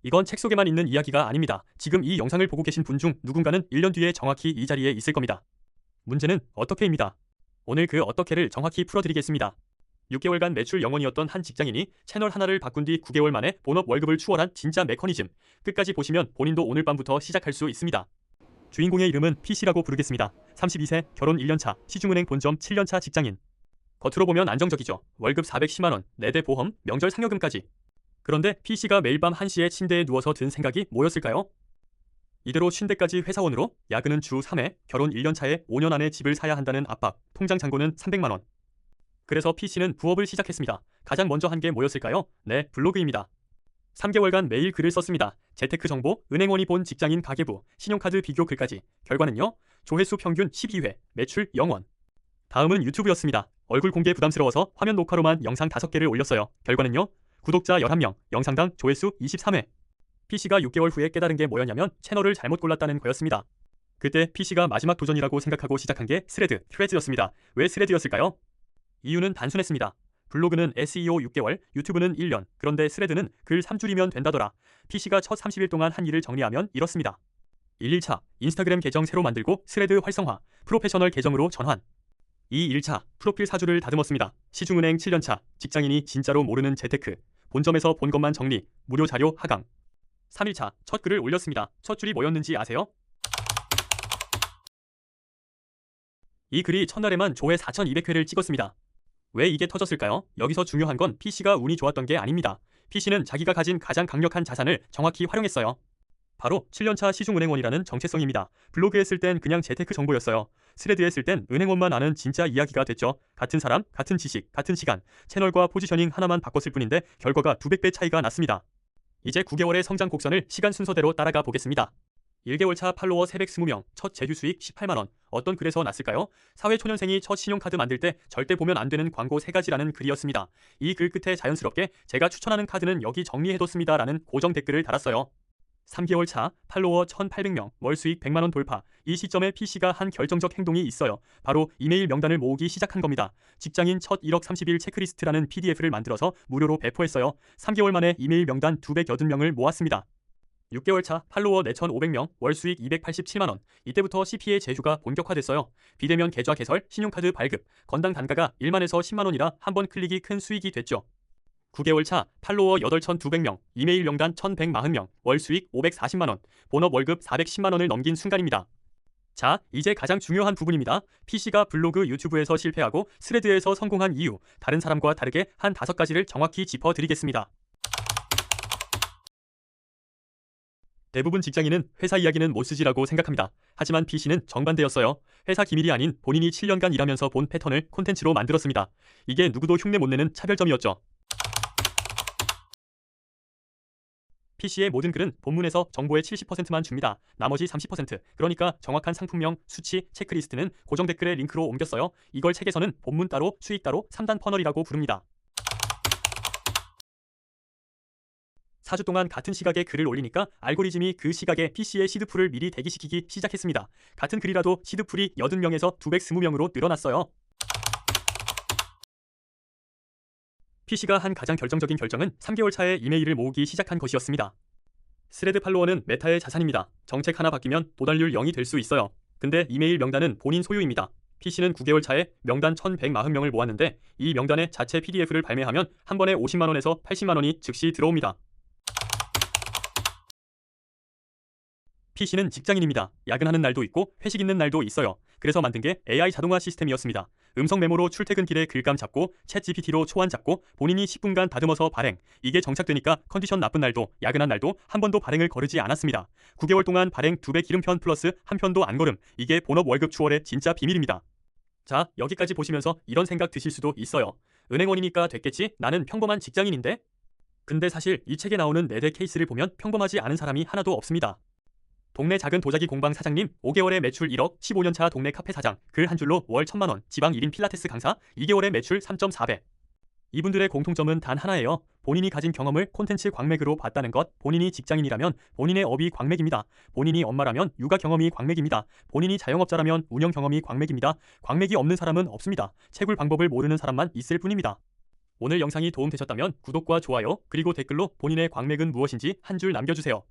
이건 책 속에만 있는 이야기가 아닙니다. 지금 이 영상을 보고 계신 분 중 누군가는 1년 뒤에 정확히 이 자리에 있을 겁니다. 문제는 어떻게입니다. 오늘 그 어떻게를 정확히 풀어드리겠습니다. 6개월간 매출 0원이었던 한 직장인이 채널 하나를 바꾼 뒤 9개월 만에 본업 월급을 추월한 진짜 메커니즘. 끝까지 보시면 본인도 오늘 밤부터 시작할 수 있습니다. 주인공의 이름은 P씨라고 부르겠습니다. 32세, 결혼 1년차, 시중은행 본점 7년차 직장인. 겉으로 보면 안정적이죠. 월급 410만원, 4대 보험, 명절 상여금까지. 그런데 P씨가 매일 밤 1시에 침대에 누워서 든 생각이 뭐였을까요? 이대로 쉰 대까지 회사원으로, 야근은 주 3회, 결혼 1년차에 5년 안에 집을 사야 한다는 압박, 통장 잔고는 300만원. 그래서 P씨는 부업을 시작했습니다. 가장 먼저 한 게 뭐였을까요? 네, 블로그입니다. 3개월간 매일 글을 썼습니다. 재테크 정보, 은행원이 본 직장인 가계부, 신용카드 비교 글까지. 결과는요? 조회수 평균 12회, 매출 0원. 다음은 유튜브였습니다. 얼굴 공개 부담스러워서 화면 녹화로만 영상 5개를 올렸어요. 결과는요? 구독자 11명, 영상당 조회수 23회. P씨가 6개월 후에 깨달은 게 뭐였냐면 채널을 잘못 골랐다는 거였습니다. 그때 P씨가 마지막 도전이라고 생각하고 시작한 게 스레드였습니다. 왜 스레드였을까요? 이유는 단순했습니다. 블로그는 SEO 6개월, 유튜브는 1년, 그런데 스레드는 글 3줄이면 된다더라. P씨가 첫 30일 동안 한 일을 정리하면 이렇습니다. 1일차, 인스타그램 계정 새로 만들고 스레드 활성화, 프로페셔널 계정으로 전환. 2일차, 프로필 4줄을 다듬었습니다. 시중은행 7년차, 직장인이 진짜로 모르는 재테크, 본점에서 본 것만 정리, 무료 자료 하강. 3일차, 첫 글을 올렸습니다. 첫 줄이 뭐였는지 아세요? 이 글이 첫날에만 조회 4200회를 찍었습니다. 왜 이게 터졌을까요? 여기서 중요한 건 P씨가 운이 좋았던 게 아닙니다. P씨는 자기가 가진 가장 강력한 자산을 정확히 활용했어요. 바로 7년차 시중은행원이라는 정체성입니다. 블로그에 쓸 땐 그냥 재테크 정보였어요. 스레드에 쓸 땐 은행원만 아는 진짜 이야기가 됐죠. 같은 사람, 같은 지식, 같은 시간, 채널과 포지셔닝 하나만 바꿨을 뿐인데 결과가 200배 차이가 났습니다. 이제 9개월의 성장 곡선을 시간 순서대로 따라가 보겠습니다. 1개월 차 팔로워 420명, 첫 제휴 수익 18만원. 어떤 글에서 났을까요? 사회초년생이 첫 신용카드 만들 때 절대 보면 안 되는 광고 3가지라는 글이었습니다. 이 글 끝에 자연스럽게 제가 추천하는 카드는 여기 정리해뒀습니다 라는 고정 댓글을 달았어요. 3개월 차 팔로워 1800명, 월 수익 100만원 돌파. 이 시점에 P씨가 한 결정적 행동이 있어요. 바로 이메일 명단을 모으기 시작한 겁니다. 직장인 첫 1억 30일 체크리스트라는 PDF를 만들어서 무료로 배포했어요. 3개월 만에 이메일 명단 280명을 모았습니다. 6개월 차 팔로워 4500명, 월 수익 287만원. 이때부터 CP의 제휴가 본격화됐어요. 비대면 계좌 개설, 신용카드 발급, 건당 단가가 1만에서 10만원이라 한 번 클릭이 큰 수익이 됐죠. 9개월 차 팔로워 8200명, 이메일 명단 1140명, 월 수익 540만원, 본업 월급 410만원을 넘긴 순간입니다. 자, 이제 가장 중요한 부분입니다. P씨가 블로그, 유튜브에서 실패하고 스레드에서 성공한 이유, 다른 사람과 다르게 한 5가지를 정확히 짚어드리겠습니다. 대부분 직장인은 회사 이야기는 못 쓰지라고 생각합니다. 하지만 P씨는 정반대였어요. 회사 기밀이 아닌 본인이 7년간 일하면서 본 패턴을 콘텐츠로 만들었습니다. 이게 누구도 흉내 못 내는 차별점이었죠. P씨의 모든 글은 본문에서 정보의 70%만 줍니다. 나머지 30%, 그러니까 정확한 상품명, 수치, 체크리스트는 고정 댓글에 링크로 옮겼어요. 이걸 책에서는 본문 따로, 수익 따로 3단 퍼널이라고 부릅니다. 4주 동안 같은 시각에 글을 올리니까 알고리즘이 그 시각에 P씨의 시드풀을 미리 대기시키기 시작했습니다. 같은 글이라도 시드풀이 80명에서 220명으로 늘어났어요. P씨가 한 가장 결정적인 결정은 3개월 차에 이메일을 모으기 시작한 것이었습니다. 스레드 팔로워는 메타의 자산입니다. 정책 하나 바뀌면 도달률 0이 될 수 있어요. 근데 이메일 명단은 본인 소유입니다. P씨는 9개월 차에 명단 1140명을 모았는데 이 명단의 자체 PDF를 발매하면 한 번에 50만원에서 80만원이 즉시 들어옵니다. P씨는 직장인입니다. 야근하는 날도 있고 회식 있는 날도 있어요. 그래서 만든 게 AI 자동화 시스템이었습니다. 음성 메모로 출퇴근길에 글감 잡고 챗GPT로 초안 잡고 본인이 10분간 다듬어서 발행. 이게 정착되니까 컨디션 나쁜 날도 야근한 날도 한 번도 발행을 거르지 않았습니다. 9개월 동안 발행 2배 기름편 플러스 한 편도 안 거름. 이게 본업 월급 추월의 진짜 비밀입니다. 자, 여기까지 보시면서 이런 생각 드실 수도 있어요. 은행원이니까 됐겠지? 나는 평범한 직장인인데? 근데 사실 이 책에 나오는 4대 케이스를 보면 평범하지 않은 사람이 하나도 없습니다. 동네 작은 도자기 공방 사장님, 5개월에 매출 1억, 15년차 동네 카페 사장, 글 한 줄로 월 1000만원, 지방 1인 필라테스 강사, 2개월에 매출 3.4배. 이분들의 공통점은 단 하나예요. 본인이 가진 경험을 콘텐츠 광맥으로 봤다는 것. 본인이 직장인이라면 본인의 업이 광맥입니다. 본인이 엄마라면 육아 경험이 광맥입니다. 본인이 자영업자라면 운영 경험이 광맥입니다. 광맥이 없는 사람은 없습니다. 채굴 방법을 모르는 사람만 있을 뿐입니다. 오늘 영상이 도움되셨다면 구독과 좋아요, 그리고 댓글로 본인의 광맥은 무엇인지 한 줄 남겨주세요.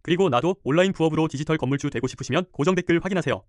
그리고 나도 온라인 부업으로 디지털 건물주 되고 싶으시면 고정 댓글 확인하세요.